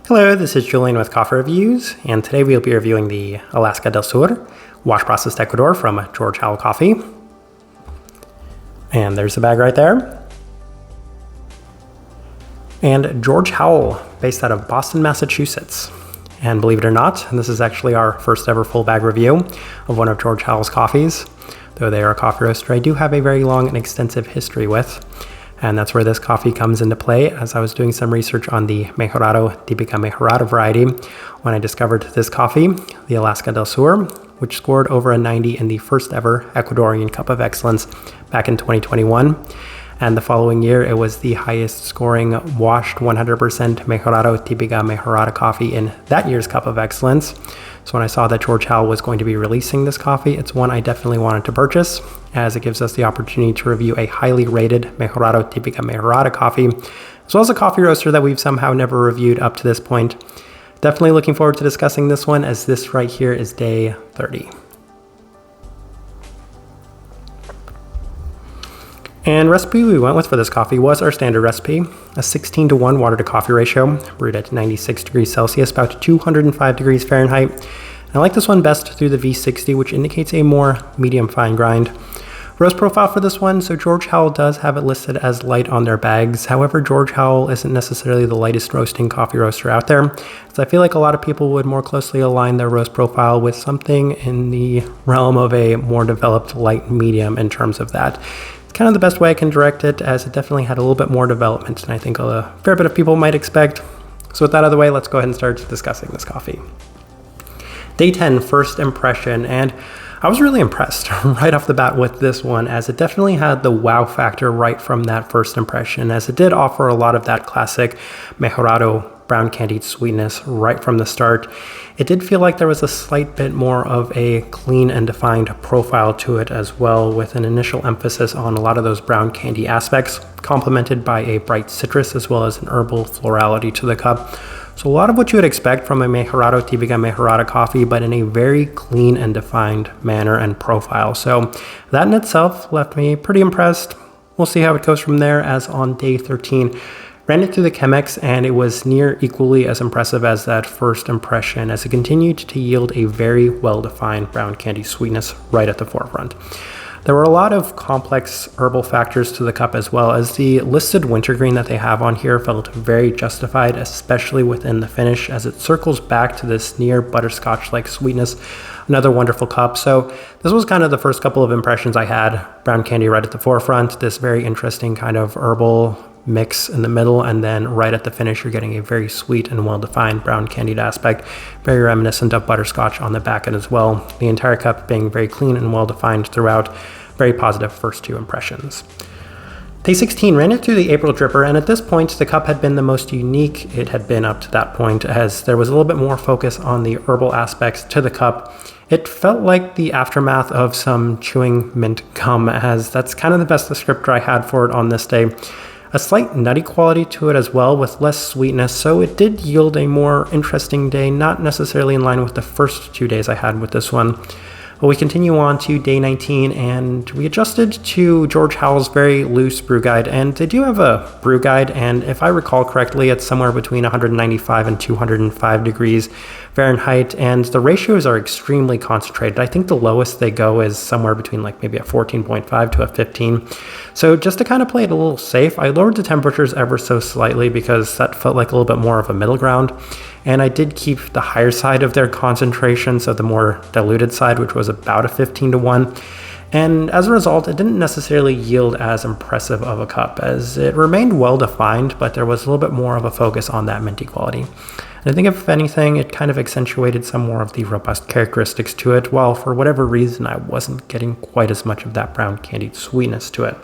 Hello, this is Julian with Coffee Reviews, and today we'll be reviewing the Alaska del Sur wash processed Ecuador from George Howell Coffee. And there's the bag right there. And George Howell, based out of Boston, Massachusetts. And believe it or not, this is actually our first ever full bag review of one of George Howell's coffees. Though they are a coffee roaster I do have a very long and extensive history with. And that's where this coffee comes into play, as I was doing some research on the Mejorado Típica Mejorada variety when I discovered this coffee, the Alaska del Sur, which scored over a 90 in the first ever Ecuadorian Cup of Excellence back in 2021. And the following year, it was the highest scoring washed 100% Mejorado Típica Mejorada coffee in that year's Cup of Excellence. So when I saw that George Howell was going to be releasing this coffee, it's one I definitely wanted to purchase, as it gives us the opportunity to review a highly rated Mejorado Típica Mejorada coffee, as well as a coffee roaster that we've somehow never reviewed up to this point. Definitely looking forward to discussing this one, as this right here is day 30. And recipe we went with for this coffee was our standard recipe, a 16:1 water to coffee ratio, brewed at 96 degrees Celsius, about 205 degrees Fahrenheit. And I like this one best through the V60, which indicates a more medium fine grind. Roast profile for this one, so George Howell does have it listed as light on their bags. However, George Howell isn't necessarily the lightest roasting coffee roaster out there, so I feel like a lot of people would more closely align their roast profile with something in the realm of a more developed light medium in terms of that. It's kind of the best way I can direct it, as it definitely had a little bit more development than I think a fair bit of people might expect. So with that out of the way, let's go ahead and start discussing this coffee. Day 10, first impression, and I was really impressed right off the bat with this one, as it definitely had the wow factor right from that first impression, as it did offer a lot of that classic Mejorado brown candied sweetness right from the start. It did feel like there was a slight bit more of a clean and defined profile to it as well, with an initial emphasis on a lot of those brown candy aspects, complemented by a bright citrus as well as an herbal florality to the cup. So a lot of what you would expect from a Mejorado Típica Mejorada coffee, but in a very clean and defined manner and profile. So that in itself left me pretty impressed. We'll see how it goes from there, as on day 13, ran it through the Chemex, and it was near equally as impressive as that first impression, as it continued to yield a very well-defined brown candy sweetness right at the forefront. There were a lot of complex herbal factors to the cup, as well as the listed wintergreen that they have on here felt very justified, especially within the finish, as it circles back to this near butterscotch-like sweetness. Another wonderful cup. So this was kind of the first couple of impressions I had. Brown candy right at the forefront, this very interesting kind of herbal mix in the middle, and then right at the finish you're getting a very sweet and well-defined brown candied aspect, very reminiscent of butterscotch on the back end as well. The entire cup being very clean and well-defined throughout. Very positive first two impressions. Day 16, ran it through the April dripper, and at this point the cup had been the most unique it had been up to that point, as there was a little bit more focus on the herbal aspects to the cup. It felt like the aftermath of some chewing mint gum, as that's kind of the best descriptor I had for it on this day. A slight nutty quality to it as well, with less sweetness, so it did yield a more interesting day, not necessarily in line with the first 2 days I had with this one. But we continue on to day 19, and we adjusted to George Howell's very loose brew guide, and they do have a brew guide, and if I recall correctly, it's somewhere between 195 and 205 degrees Fahrenheit, and the ratios are extremely concentrated. I think the lowest they go is somewhere between like maybe a 14.5 to a 15. So just to kind of play it a little safe, I lowered the temperatures ever so slightly, because that felt like a little bit more of a middle ground. And I did keep the higher side of their concentration, so the more diluted side, which was about a 15:1. And as a result, it didn't necessarily yield as impressive of a cup, as it remained well defined, but there was a little bit more of a focus on that minty quality. And I think if anything, it kind of accentuated some more of the robust characteristics to it, while for whatever reason I wasn't getting quite as much of that brown candied sweetness to it.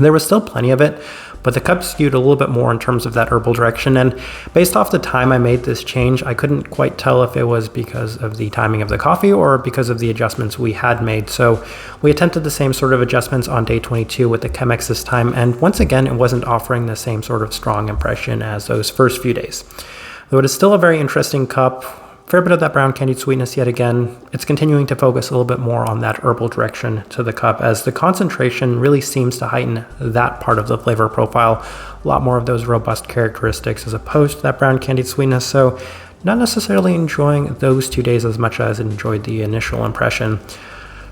There was still plenty of it, but the cup skewed a little bit more in terms of that herbal direction, and based off the time I made this change, I couldn't quite tell if it was because of the timing of the coffee or because of the adjustments we had made. So we attempted the same sort of adjustments on day 22 with the Chemex this time, and once again it wasn't offering the same sort of strong impression as those first few days. Though it is still a very interesting cup, Fair bit of that brown candied sweetness yet again. It's continuing to focus a little bit more on that herbal direction to the cup, as the concentration really seems to heighten that part of the flavor profile. A lot more of those robust characteristics as opposed to that brown candied sweetness. So not necessarily enjoying those 2 days as much as I enjoyed the initial impression.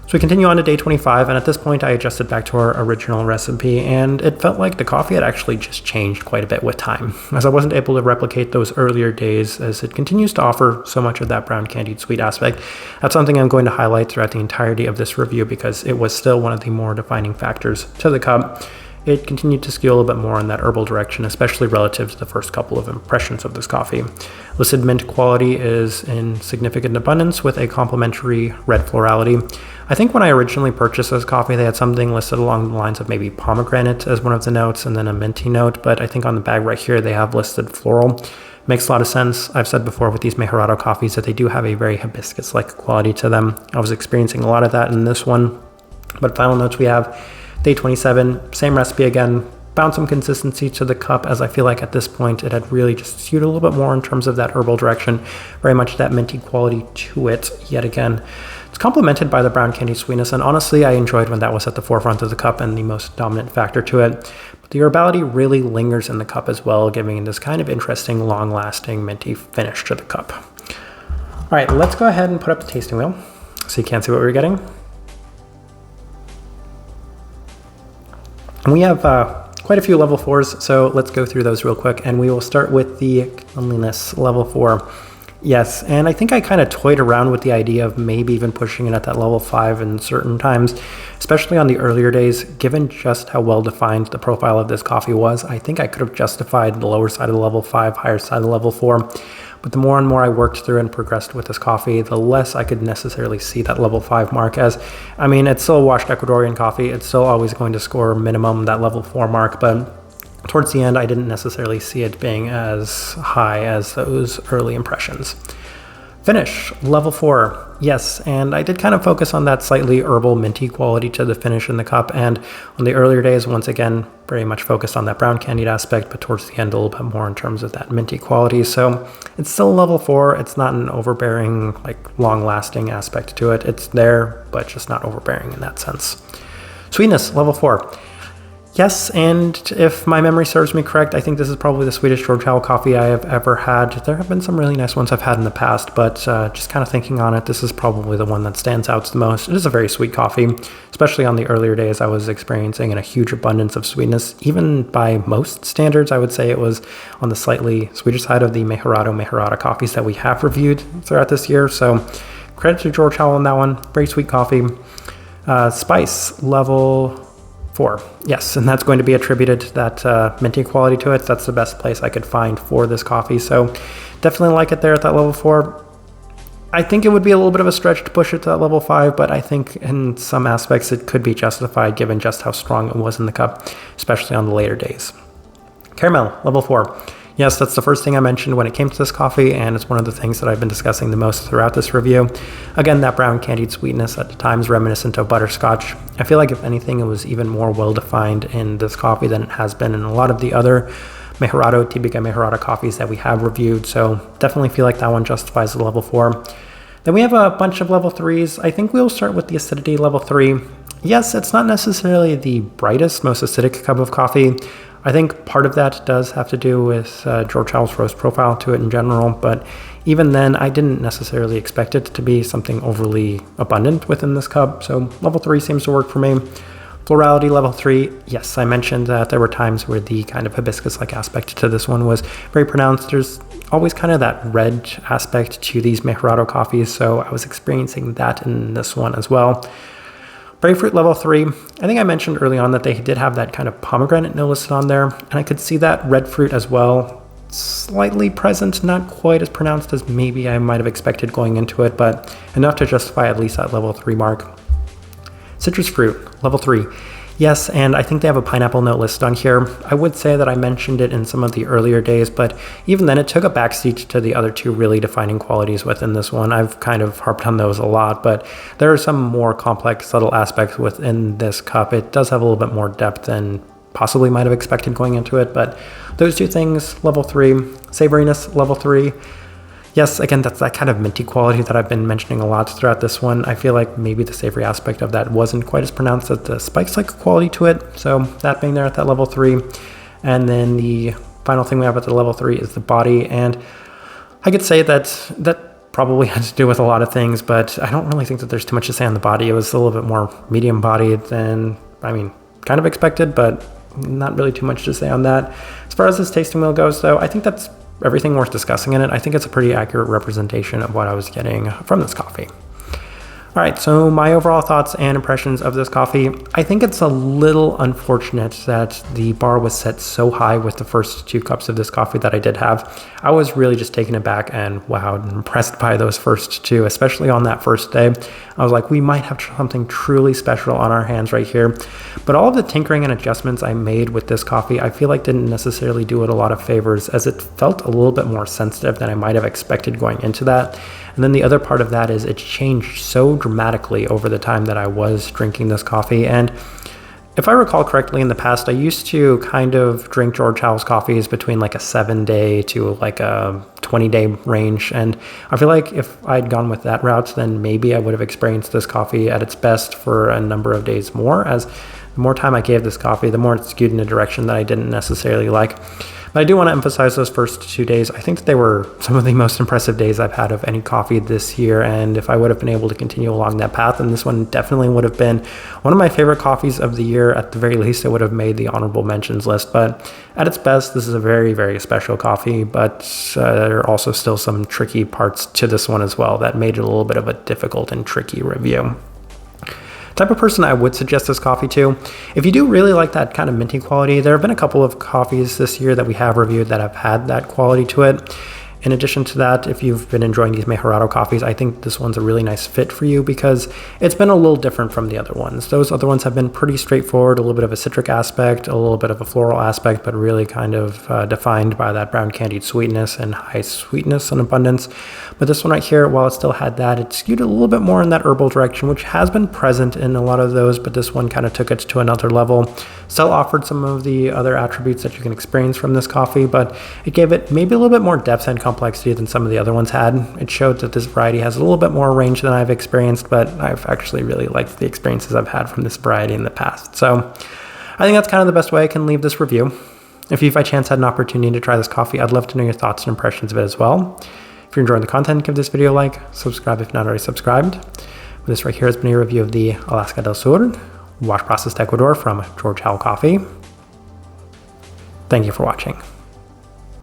So we continue on to day 25, and at this point I adjusted back to our original recipe, and it felt like the coffee had actually just changed quite a bit with time, as I wasn't able to replicate those earlier days, as it continues to offer so much of that brown candied sweet aspect. That's something I'm going to highlight throughout the entirety of this review, because it was still one of the more defining factors to the cup. It continued to skew a little bit more in that herbal direction, especially relative to the first couple of impressions of this coffee. Listed mint quality is in significant abundance with a complementary red florality. I think when I originally purchased this coffee, they had something listed along the lines of maybe pomegranate as one of the notes and then a minty note, but I think on the bag right here they have listed floral. Makes a lot of sense. I've said before with these Mejorado coffees that they do have a very hibiscus-like quality to them. I was experiencing a lot of that in this one. But final notes we have day 27, same recipe again. Found some consistency to the cup, as I feel like at this point it had really just skewed a little bit more in terms of that herbal direction, very much that minty quality to it yet again. It's complemented by the brown candy sweetness, and honestly I enjoyed when that was at the forefront of the cup and the most dominant factor to it. But the herbality really lingers in the cup as well, giving this kind of interesting, long-lasting minty finish to the cup. All right, let's go ahead and put up the tasting wheel so you can see what we're getting. And we have quite a few level 4s, so let's go through those real quick, and we will start with the cleanliness level 4. Yes, and I think I kind of toyed around with the idea of maybe even pushing it at that level 5 in certain times, especially on the earlier days. Given just how well defined the profile of this coffee was, I think I could have justified the lower side of the level 5, higher side of the level 4. But the more and more I worked through and progressed with this coffee, the less I could necessarily see that level 5 mark, as, I mean, it's still washed Ecuadorian coffee. It's still always going to score minimum that level 4 mark, but towards the end, I didn't necessarily see it being as high as those early impressions. Finish, level 4. Yes, and I did kind of focus on that slightly herbal minty quality to the finish in the cup, and on the earlier days, once again, very much focused on that brown candied aspect, but towards the end a little bit more in terms of that minty quality. So it's still level 4. It's not an overbearing, like long-lasting aspect to it. It's there, but just not overbearing in that sense. Sweetness, level 4. Yes, and if my memory serves me correct, I think this is probably the sweetest George Howell coffee I have ever had. There have been some really nice ones I've had in the past, but just kind of thinking on it, this is probably the one that stands out the most. It is a very sweet coffee, especially on the earlier days. I was experiencing a huge abundance of sweetness. Even by most standards, I would say it was on the slightly sweeter side of the Mejorado coffees that we have reviewed throughout this year. So credit to George Howell on that one. Very sweet coffee. Spice, level 4. Yes, and that's going to be attributed to that minty quality to it. That's the best place I could find for this coffee. So definitely like it there at that level 4. I think it would be a little bit of a stretch to push it to that level 5, but I think in some aspects it could be justified given just how strong it was in the cup, especially on the later days. Caramel, level 4. Yes, that's the first thing I mentioned when it came to this coffee, and it's one of the things that I've been discussing the most throughout this review. Again, that brown candied sweetness at times reminiscent of butterscotch. I feel like if anything, it was even more well-defined in this coffee than it has been in a lot of the other Mejorado, Típica Mejorado coffees that we have reviewed, so definitely feel like that one justifies the level 4. Then we have a bunch of level 3s. I think we'll start with the acidity level 3. Yes, it's not necessarily the brightest, most acidic cup of coffee. I think part of that does have to do with George Howell's roast profile to it in general, but even then, I didn't necessarily expect it to be something overly abundant within this cup, so level 3 seems to work for me. Florality, level 3, yes, I mentioned that there were times where the kind of hibiscus-like aspect to this one was very pronounced. There's always kind of that red aspect to these Mejorado coffees, so I was experiencing that in this one as well. Berry fruit level 3, I think I mentioned early on that they did have that kind of pomegranate note listed on there, and I could see that red fruit as well, slightly present, not quite as pronounced as maybe I might have expected going into it, but enough to justify at least that level 3 mark. Citrus fruit, level 3. Yes, and I think they have a pineapple note listed on here. I would say that I mentioned it in some of the earlier days, but even then it took a backseat to the other two really defining qualities within this one. I've kind of harped on those a lot, but there are some more complex, subtle aspects within this cup. It does have a little bit more depth than possibly might have expected going into it, but those two things, level 3. Savoriness, level 3. Yes, again, that's that kind of minty quality that I've been mentioning a lot throughout this one. I feel like maybe the savory aspect of that wasn't quite as pronounced as the spice like quality to it. So that being there at that level 3. And then the final thing we have at the level 3 is the body. And I could say that probably has to do with a lot of things, but I don't really think that there's too much to say on the body. It was a little bit more medium bodied than, kind of expected, but not really too much to say on that. As far as this tasting wheel goes, though, I think that's everything worth discussing in it. I think it's a pretty accurate representation of what I was getting from this coffee. All right, so my overall thoughts and impressions of this coffee. I think it's a little unfortunate that the bar was set so high with the first 2 cups of this coffee that I did have. I was really just taken aback and wowed and impressed by those first 2, especially on that first day. I was like, we might have something truly special on our hands right here. But all of the tinkering and adjustments I made with this coffee, I feel like didn't necessarily do it a lot of favors, as it felt a little bit more sensitive than I might have expected going into that. And then the other part of that is it changed so dramatically over the time that I was drinking this coffee. And if I recall correctly, in the past, I used to kind of drink George Howell's coffees between like a 7-day to like a 20-day range. And I feel like if I'd gone with that route, then maybe I would have experienced this coffee at its best for a number of days more, as the more time I gave this coffee, the more it skewed in a direction that I didn't necessarily like. But I do want to emphasize those first 2 days. I think that they were some of the most impressive days I've had of any coffee this year. And if I would have been able to continue along that path, then this one definitely would have been one of my favorite coffees of the year. At the very least, it would have made the honorable mentions list. But at its best, this is a very, very special coffee. But there are also still some tricky parts to this one as well that made it a little bit of a difficult and tricky review. Type of person I would suggest this coffee to. If you do really like that kind of minty quality, there have been a couple of coffees this year that we have reviewed that have had that quality to it. In addition to that, if you've been enjoying these Mejorado coffees, I think this one's a really nice fit for you because it's been a little different from the other ones. Those other ones have been pretty straightforward, a little bit of a citric aspect, a little bit of a floral aspect, but really kind of defined by that brown candied sweetness and high sweetness and abundance. But this one right here, while it still had that, it skewed a little bit more in that herbal direction, which has been present in a lot of those, but this one kind of took it to another level. Still offered some of the other attributes that you can experience from this coffee, but it gave it maybe a little bit more depth and complexity than some of the other ones had. It showed that this variety has a little bit more range than I've experienced, but I've actually really liked the experiences I've had from this variety in the past. So I think that's kind of the best way I can leave this review. If you by chance had an opportunity to try this coffee, I'd love to know your thoughts and impressions of it as well. If you're enjoying the content, give this video a like, subscribe if not already subscribed. This right here has been a review of the Alaska del Sur wash processed Ecuador from George Howell Coffee. Thank you for watching.